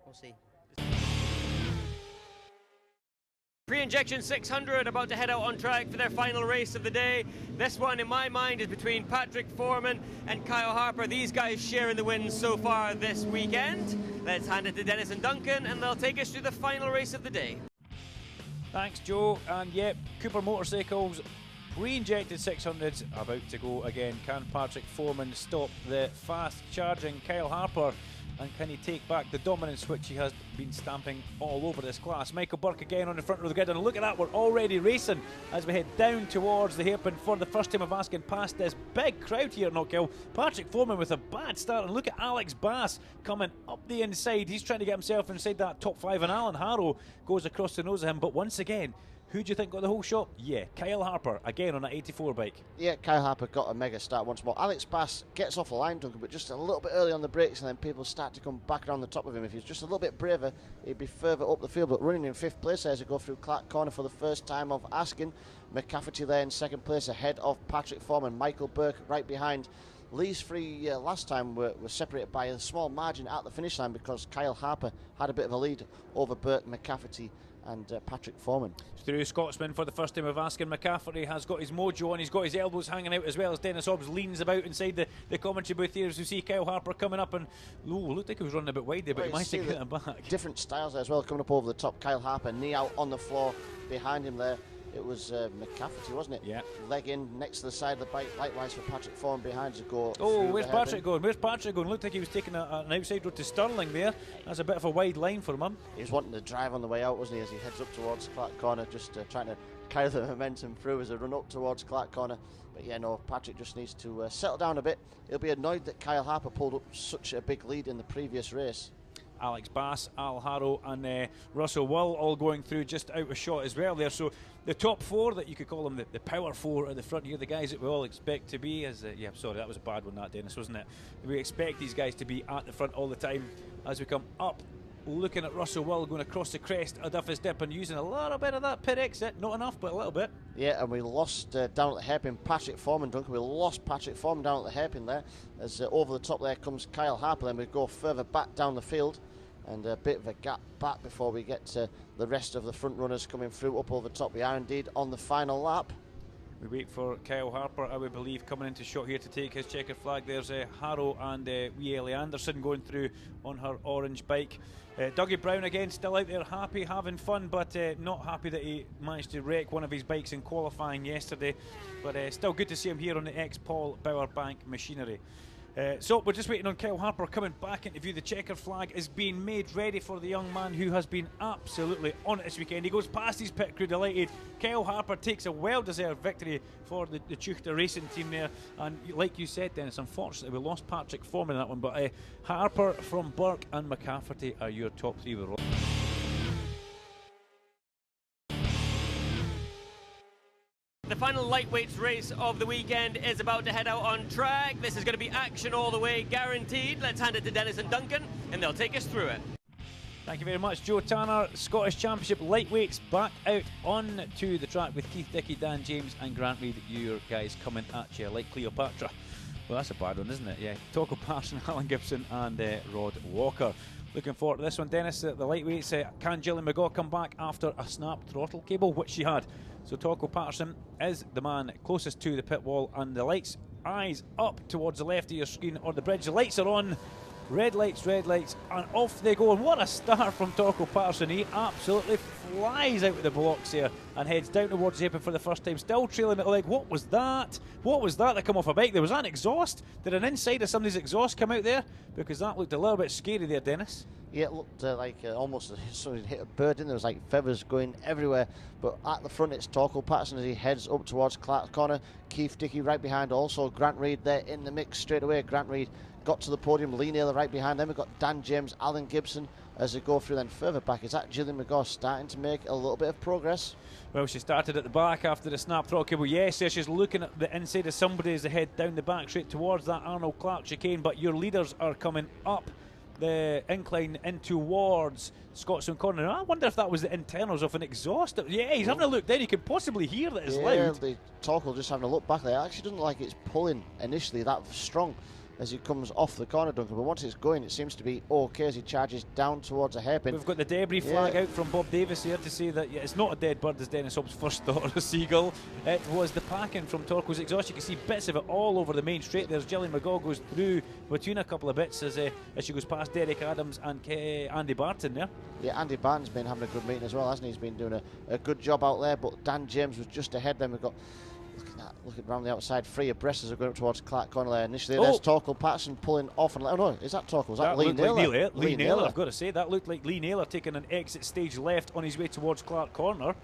I: we'll see.
A: Pre-injection 600 about to head out on track for their final race of the day. This one, in my mind, is between Patrick Foreman and Kyle Harper. These guys sharing the wins so far this weekend. Let's hand it to Dennis and Duncan, and they'll take us through the final race of the day.
B: Thanks, Joe. And yep, Cooper Motorcycles pre-injected 600s about to go again. Can Patrick Foreman stop the fast-charging Kyle Harper? And can he take back the dominance which he has been stamping all over this class? Michael Burke again on the front row of the grid, and look at that, we're already racing as we head down towards the hairpin for the first time of asking past this big crowd here at Knockhill. Patrick Foreman with a bad start, and look at Alex Bass coming up the inside. He's trying to get himself inside that top 5, and Alan Harrow goes across the nose of him, but once again, who do you think got the whole shot? Yeah, Kyle Harper, again on that 84 bike.
C: Yeah, Kyle Harper got a mega start once more. Alex Bass gets off the line, Duncan, but just a little bit early on the brakes, and then people start to come back around the top of him. If he's just a little bit braver, he'd be further up the field, but running in 5th place as he go through Clark Corner for the first time of asking. McCafferty there in 2nd place ahead of Patrick Foreman. Michael Burke right behind. These three last time were separated by a small margin at the finish line because Kyle Harper had a bit of a lead over Burke, McCafferty and Patrick Foreman.
B: Through Scotsman for the first time of asking. McCafferty has got his mojo on, he's got his elbows hanging out as well as Dennis Hobbs leans about inside the commentary booth here as we see Kyle Harper coming up, and looked like he was running a bit wide there, but he managed to get him back.
C: Different styles there as well coming up over the top. Kyle Harper knee out on the floor behind him there. It was McCafferty, wasn't it?
B: Yeah.
C: Leg in next to the side of the bike. Likewise for Patrick Foreman behind to go.
B: Oh, where's Patrick going? Where's Patrick going? Looked like he was taking an outside road to Stirling there. That's a bit of a wide line for him.
C: He was wanting to drive on the way out, wasn't he, as he heads up towards Clark Corner, just trying to carry the momentum through as they run up towards Clark Corner. But yeah, no, Patrick just needs to settle down a bit. He'll be annoyed that Kyle Harper pulled up such a big lead in the previous race.
B: Alex Bass, Al Harrow and Russell Will all going through just out of shot as well there. So the top 4, that you could call them the power 4 at the front here, the guys that we all expect to be, yeah, sorry, that was a bad one, that, Dennis, wasn't it? We expect these guys to be at the front all the time as we come up. Looking at Russell Will going across the crest of Duffy's Dip and using a little bit of that pit exit, not enough, but a little bit.
C: Yeah, and we lost down at the hairpin Patrick Foreman, Duncan. We lost Patrick Foreman down at the hairpin there. As over the top there comes Kyle Harper, then we go further back down the field, and a bit of a gap back before we get to the rest of the front runners coming through up over the top. We are indeed on the final lap.
B: We wait for Kyle Harper, I would believe, coming into shot here to take his checkered flag. There's Harrow and wee Ellie Anderson going through on her orange bike. Dougie Brown again still out there, happy, having fun, but not happy that he managed to wreck one of his bikes in qualifying yesterday. But still good to see him here on the ex-Paul Bauer Bank machinery. So we're just waiting on Kyle Harper coming back into view. The checkered flag is being made ready for the young man who has been absolutely on it this weekend. He goes past his pit crew delighted. Kyle Harper takes a well-deserved victory for the Tuchta racing team there. And like you said, Dennis, unfortunately we lost Patrick Foreman in that one, but Harper from Burke and McCafferty are your top 3.
A: The final lightweights race of the weekend is about to head out on track. This is going to be action all the way, guaranteed. Let's hand it to Dennis and Duncan, and they'll take us through it.
B: Thank you very much, Joe Tanner. Scottish Championship lightweights back out on to the track with Keith Dickie, Dan James and Grant Reid. Your guys coming at you like Cleopatra. Well, that's a bad one, isn't it? Yeah, Toco Parson, Alan Gibson and Rod Walker. Looking forward to this one, Dennis. The lightweights, can Gillian McGaw come back after a snapped throttle cable, which she had? So Toco Patterson is the man closest to the pit wall, and the lights, eyes up towards the left of your screen or the bridge. The lights are on. Red lights, and off they go. And what a start from Toco Patterson. He absolutely flies out of the blocks here and heads down towards the apron for the first time, still trailing at the leg. What was that? What was that come off a bike? There was an exhaust. Did an inside of somebody's exhaust come out there? Because that looked a little bit scary there, Dennis.
C: Yeah, it looked like almost somebody hit a bird in. There was like feathers going everywhere. But at the front, it's Toco Patterson as he heads up towards Clark's corner. Keith Dickie right behind. Also, Grant Reid there in the mix straight away. Grant Reid got to the podium. Lee Naylor right behind them. We've got Dan James, Alan Gibson as they go through. Then further back, is that Gillian McGaw starting to make a little bit of progress?
B: Well, she started at the back after the snap throttle cable. Yes, there she's looking at the inside of somebody as they head down the back straight towards that Arnold Clark chicane. But your leaders are coming up the incline in towards Scotsman Corner. I wonder if that was the internals of an exhaust. Yeah, he's having a look down. You can possibly hear that it's loud.
C: The Toco just having a look back there. It actually doesn't look like it's pulling initially that strong as he comes off the corner, Duncan, but once it's going, it seems to be okay as he charges down towards a hairpin.
B: We've got the debris flag out from Bob Davis here to say that it's not a dead bird, as Dennis Hobbs first thought, or a seagull. It was the packing from Toco's exhaust. You can see bits of it all over the main straight. There's Gillian McGaw goes through between a couple of bits as she goes past Derek Adams and Andy Barton there.
C: Yeah, Andy Barton's been having a good meeting as well, hasn't he? He's been doing a good job out there, but Dan James was just ahead. Then we've got looking around the outside, three abreast as we're going up towards Clark Corner there. Initially, there's Toco Patterson pulling off. And, oh no, is that Toco? Was that Lee Naylor?
B: Lee Naylor, I've got to say. That looked like Lee Naylor taking an exit stage left on his way towards Clark Corner.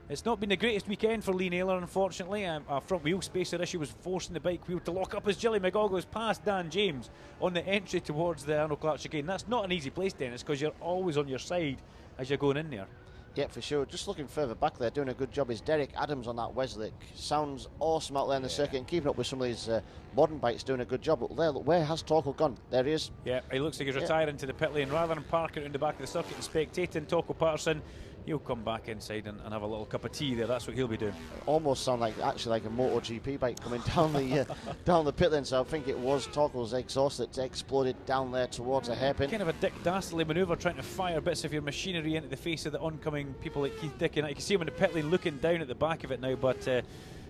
B: It's not been the greatest weekend for Lee Naylor, unfortunately. A front wheel spacer issue was forcing the bike wheel to lock up as Gillian McGaw goes past Dan James on the entry towards the Arnold Clark chicane. That's not an easy place, Dennis, because you're always on your side as you're going in there.
C: Yeah, for sure. Just looking further back there, doing a good job is Derek Adams on that Weslick. Sounds awesome out there in the circuit and keeping up with some of these modern bikes, doing a good job. But there, look, where has Toco gone? There he is.
B: Yeah, he looks like he's retiring to the pit lane. Rather than parking in the back of the circuit and spectating Toco Patterson, he'll come back inside and have a little cup of tea there. That's what he'll be doing.
C: Almost sound like actually like a MotoGP bike coming down the down the pit lane. So I think it was Toco's exhaust that exploded down there towards a hairpin.
B: Kind of a Dick Dastardly manoeuvre, trying to fire bits of your machinery into the face of the oncoming people like Keith Dickie. You can see him in the pit lane looking down at the back of it now, but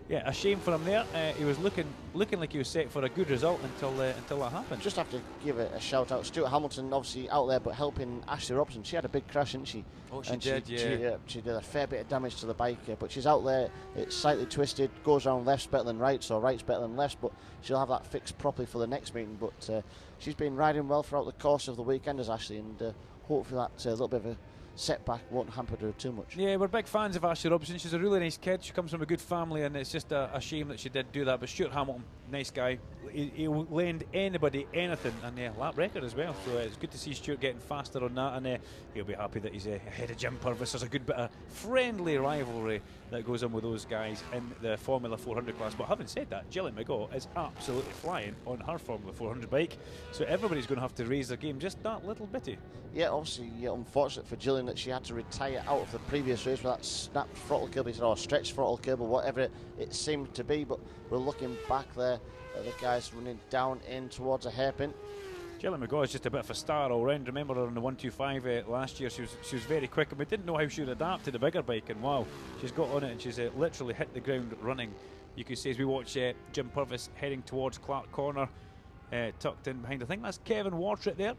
B: yeah, a shame for him there. He was looking like he was set for a good result until that happened.
C: Just have to give it a shout out. Stuart Hamilton obviously out there, but helping Ashley Robson. She had a big crash, didn't she?
B: Oh, she did, yeah.
C: She did a fair bit of damage to the bike, but she's out there. It's slightly twisted, goes around left's better than right, so right's better than left, but she'll have that fixed properly for the next meeting. But she's been riding well throughout the course of the weekend as Ashley, and hopefully that little bit of a setback won't hamper her too much.
B: Yeah, we're big fans of Ashley Robson. She's a really nice kid. She comes from a good family, and it's just a shame that she did do that. But Stuart Hamilton, nice guy. He'll lend anybody anything, and lap record as well. So it's good to see Stuart getting faster on that, and he'll be happy that he's ahead of Jim Purvis. There's a good bit of friendly rivalry that goes on with those guys in the Formula 400 class. But having said that, Gillian McGaw is absolutely flying on her Formula 400 bike. So everybody's going to have to raise their game just that little bitty.
C: Yeah, obviously, unfortunate for Gillian that she had to retire out of the previous race with that snapped throttle cable, or stretched throttle cable, whatever it seemed to be. But we're looking back there at the guys running down in towards a hairpin.
B: Gillian McGaw is just a bit of a star all round. Remember her on the 125 last year. She was very quick, and we didn't know how she would adapt to the bigger bike. And wow, she's got on it, and she's literally hit the ground running. You could say as we watch Jim Purvis heading towards Clark Corner, tucked in behind. I think that's Kevin Wartritt there.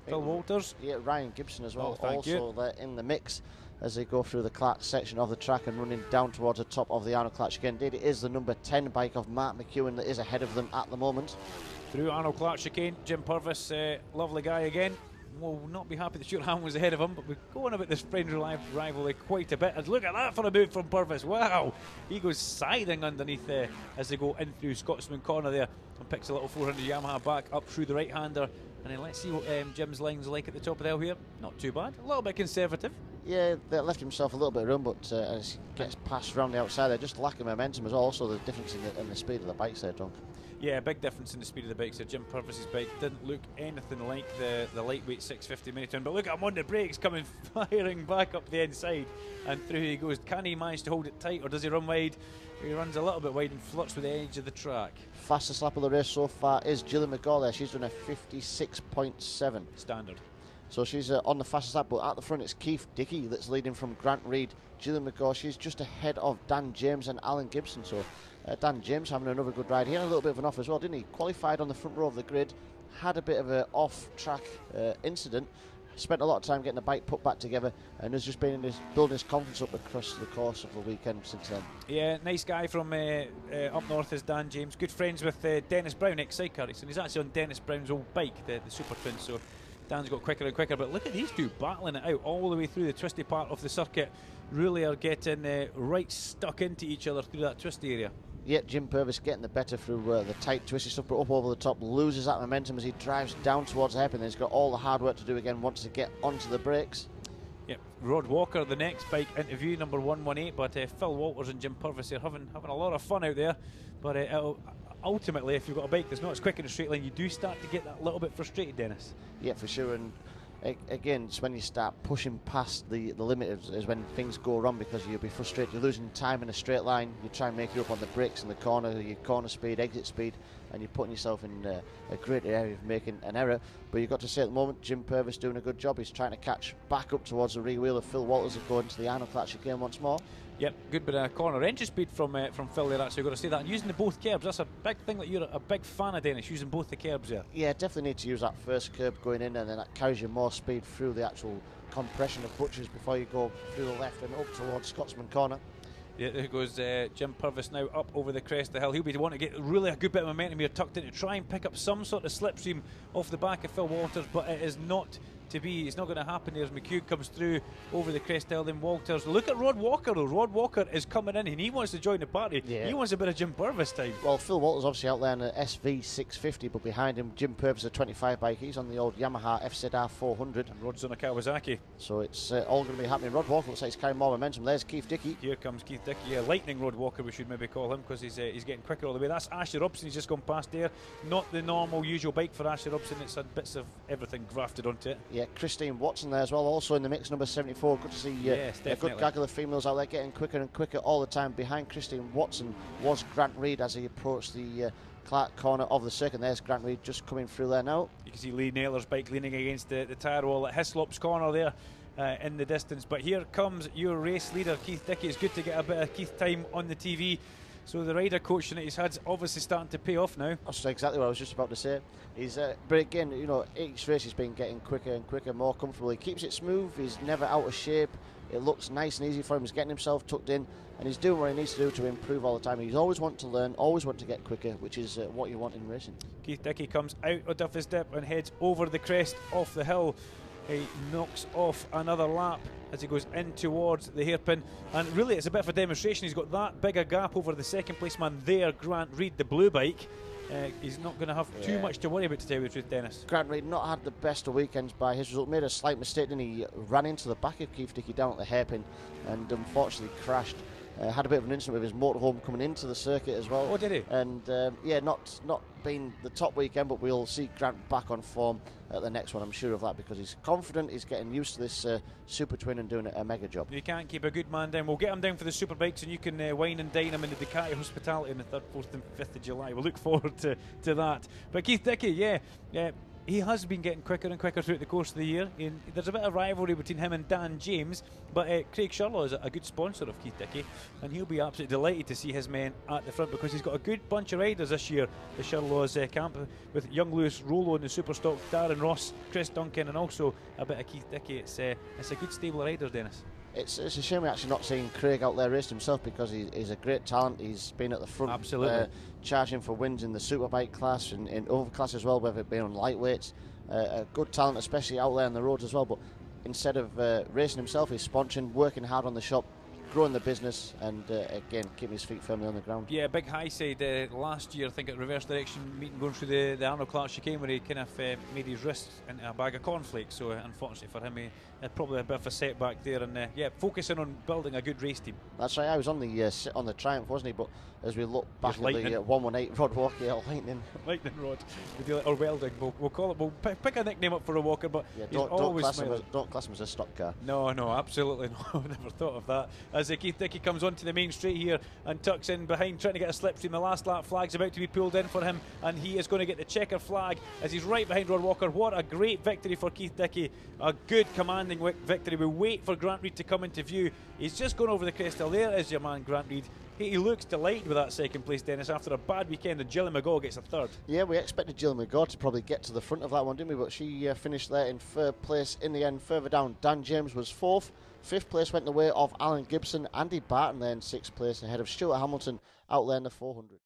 B: Phil Walters.
C: Yeah, Ryan Gibson as well.
B: Oh, thank you.
C: Also they're in the mix as they go through the Clark section of the track and running down towards the top of the Arnold Clark chicane. Indeed, it is the number 10 bike of Mark McEwen that is ahead of them at the moment.
B: Through Arnold Clark chicane, Jim Purvis, lovely guy again. Will not be happy that Stuart Hamilton was ahead of him, but we're going about this friendly rivalry quite a bit. And look at that for a move from Purvis. Wow, he goes siding underneath as they go in through Scotsman Corner there, and picks a little 400 Yamaha back up through the right-hander. And then let's see what Jim's line's like at the top of the hill here. Not too bad, a little bit conservative.
C: Yeah, they left himself a little bit of room, but as he gets past around the outside, they're just lacking momentum as well. Also, the difference in the speed of the bikes there, Dunk.
B: Yeah, big difference in the speed of the bikes there. Jim Purvis's bike didn't look anything like the lightweight 650 Miniton, but look at him on the brakes, coming firing back up the inside, and through he goes. Can he manage to hold it tight, or does he run wide? He runs a little bit wide and flirts with the edge of the track.
C: Fastest lap of the race so far is Gillian McGaw there. She's done a 56.7.
B: Standard.
C: So she's on the fastest lap, but at the front it's Keith Dickey that's leading from Grant Reid. Gillian McGaw, she's just ahead of Dan James and Alan Gibson. So Dan James having another good ride. He had a little bit of an off as well, didn't he? Qualified on the front row of the grid, had a bit of an off-track incident, spent a lot of time getting the bike put back together, and has just been building his confidence up across the course of the weekend since then.
B: Yeah, nice guy from up north is Dan James. Good friends with Dennis Brown, ex-Sidecar, and he's actually on Dennis Brown's old bike, the Super Twin. So Dan's got quicker and quicker, but look at these two battling it out all the way through the twisty part of the circuit. Really are getting right stuck into each other through that twist area.
C: Yeah, Jim Purvis getting the better through the tight, twisty stuff, but up over the top, loses that momentum as he drives down towards the hairpin. He's got all the hard work to do again, wants to get onto the brakes.
B: Yeah, Rod Walker, the next bike interview, number 118, but Phil Walters and Jim Purvis are having a lot of fun out there. But ultimately, if you've got a bike that's not as quick in a straight line, you do start to get that little bit frustrated, Dennis.
C: Yeah, for sure. And again, it's when you start pushing past the limit is when things go wrong, because you'll be frustrated. You're losing time in a straight line. You try and make it up on the brakes in the corner, your corner speed, exit speed, and you're putting yourself in a great area of making an error. But you've got to say at the moment, Jim Purvis doing a good job. He's trying to catch back up towards the rear wheel of Phil Walters and go into the Arnold Clark chicane once more.
B: Yep, good bit of corner entry speed from Phil there, actually. You've got to say that. And using the both curbs, that's a big thing that you're a big fan of, Dennis, using both the curbs there.
C: Yeah, definitely need to use that first curb going in, and then that carries you more speed through the actual compression of butchers before you go through the left and up towards Scotsman Corner.
B: Yeah, there goes Jim Purvis now up over the crest of the hill. He'll be wanting to get really a good bit of momentum here tucked in to try and pick up some sort of slipstream off the back of Phil Walters, but it is not to be. It's not going to happen there as McHugh comes through over the crest hill. Then Walters. Look at Rod Walker though. Rod Walker is coming in and he wants to join the party.
C: Yeah.
B: He wants a bit of Jim Purvis time.
C: Well, Phil Walters obviously out there in the SV650, but behind him Jim Purvis, a 25 bike. He's on the old Yamaha FZR 400.
B: And Rod's on a Kawasaki.
C: So it's all going to be happening. Rod Walker looks like he's carrying more momentum. There's Keith Dickey.
B: Here comes Keith Dickey. Yeah, lightning Rod Walker, we should maybe call him, because he's getting quicker all the way. That's Ashley Robson. He's just gone past there. Not the normal usual bike for Ashley Robson. It's had bits of everything grafted onto it.
C: Yeah, Christine Watson there as well, also in the mix, number 74. Good to see
B: yes,
C: a good gaggle of females out there getting quicker and quicker all the time. Behind Christine Watson was Grant Reid as he approached the Clark corner of the circuit. There's Grant Reid just coming through there now.
B: You can see Lee Naylor's bike leaning against the tyre wall at Hislop's corner there in the distance. But here comes your race leader, Keith Dickey. It's good to get a bit of Keith time on the TV. So the rider coaching that he's had is obviously starting to pay off now.
C: That's exactly what I was just about to say. He's but again, you know, each race he's been getting quicker and quicker, more comfortable. He keeps it smooth. He's never out of shape. It looks nice and easy for him. He's getting himself tucked in, and he's doing what he needs to do to improve all the time. He's always want to learn, always want to get quicker, which is what you want in racing.
B: Keith Dickey comes out of his dip and heads over the crest off the hill. He knocks off another lap as he goes in towards the hairpin, and really it's a bit of a demonstration. He's got that big a gap over the second place man there, Grant Reid, the blue bike. He's not going to have too much to worry about, to tell you the truth, Dennis.
C: Grant Reid not had the best of weekends by his result, made a slight mistake, and he ran into the back of Keith Dickey down at the hairpin and unfortunately crashed. Had a bit of an incident with his motorhome coming into the circuit as well.
B: Oh, did he?
C: And yeah, not been the top weekend, but we'll see Grant back on form at the next one, I'm sure of that, because he's confident, he's getting used to this Super Twin and doing a mega job.
B: You can't keep a good man down. We'll get him down for the Superbikes, and you can wine and dine him in the Ducati Hospitality on the 3rd, 4th and 5th of July. We'll look forward to that. But Keith Dickey, he has been getting quicker and quicker throughout the course of the year. There's a bit of rivalry between him and Dan James, but Craig Shurlaw is a good sponsor of Keith Dickey, and he'll be absolutely delighted to see his men at the front, because he's got a good bunch of riders this year, the Shurlaw's camp, with young Lewis Rollo in the Superstock, Darren Ross, Chris Duncan, and also a bit of Keith Dickey. It's a good stable of riders, Dennis.
C: It's a shame we're actually not seeing Craig out there racing himself, because he's a great talent. He's been at the front,
B: absolutely,
C: charging for wins in the Superbike class and in other classes as well, whether it be on lightweights. A good talent, especially out there on the roads as well. But instead of racing himself, he's sponsoring, working hard on the shop, growing the business, and again keeping his feet firmly on the ground.
B: Yeah, big high side last year, I think, at reverse direction meeting going through the Arnold Clark chicane, where he kind of made his wrist into a bag of cornflakes. So unfortunately for him, he had probably a bit of a setback there, and focusing on building a good race team.
C: That's right. I was on the Triumph, wasn't he? But as we look back at the 118 Rod Walker, Lightning
B: Rod, or Welding, we'll call it. We'll pick a nickname up for a Walker, but
C: don't class him as a stock car.
B: No, absolutely no. Never thought of that. As Keith Dickey comes onto the main straight here and tucks in behind, trying to get a slipstream. The last lap flag's about to be pulled in for him, and he is going to get the checker flag as he's right behind Rod Walker. What a great victory for Keith Dickey. A good commanding victory. We wait for Grant Reid to come into view. He's just gone over the crest hill. There is your man, Grant Reid. He looks delighted with that second place, Dennis, after a bad weekend, and Gillian McGaw gets a third. Yeah, we expected Gillian McGaw to probably get to the front of that one, didn't we? But she finished there in third place in the end. Further down, Dan James was fourth. Fifth place went the way of Alan Gibson. Andy Barton there in sixth place, ahead of Stuart Hamilton out there in the 400.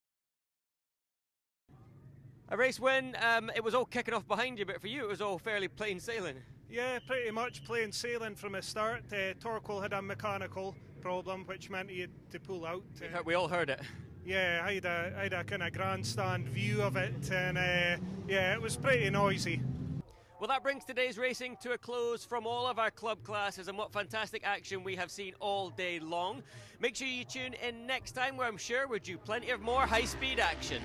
A: A race win. It was all kicking off behind you, but for you it was all fairly plain sailing.
J: Yeah, pretty much plain sailing from the start. Torquil had a mechanical problem, which meant he had to pull out.
A: We all heard it.
J: Yeah, I had a kind of grandstand view of it, and it was pretty noisy.
A: Well, that brings today's racing to a close from all of our club classes, and what fantastic action we have seen all day long. Make sure you tune in next time, where I'm sure we'll do plenty of more high-speed action.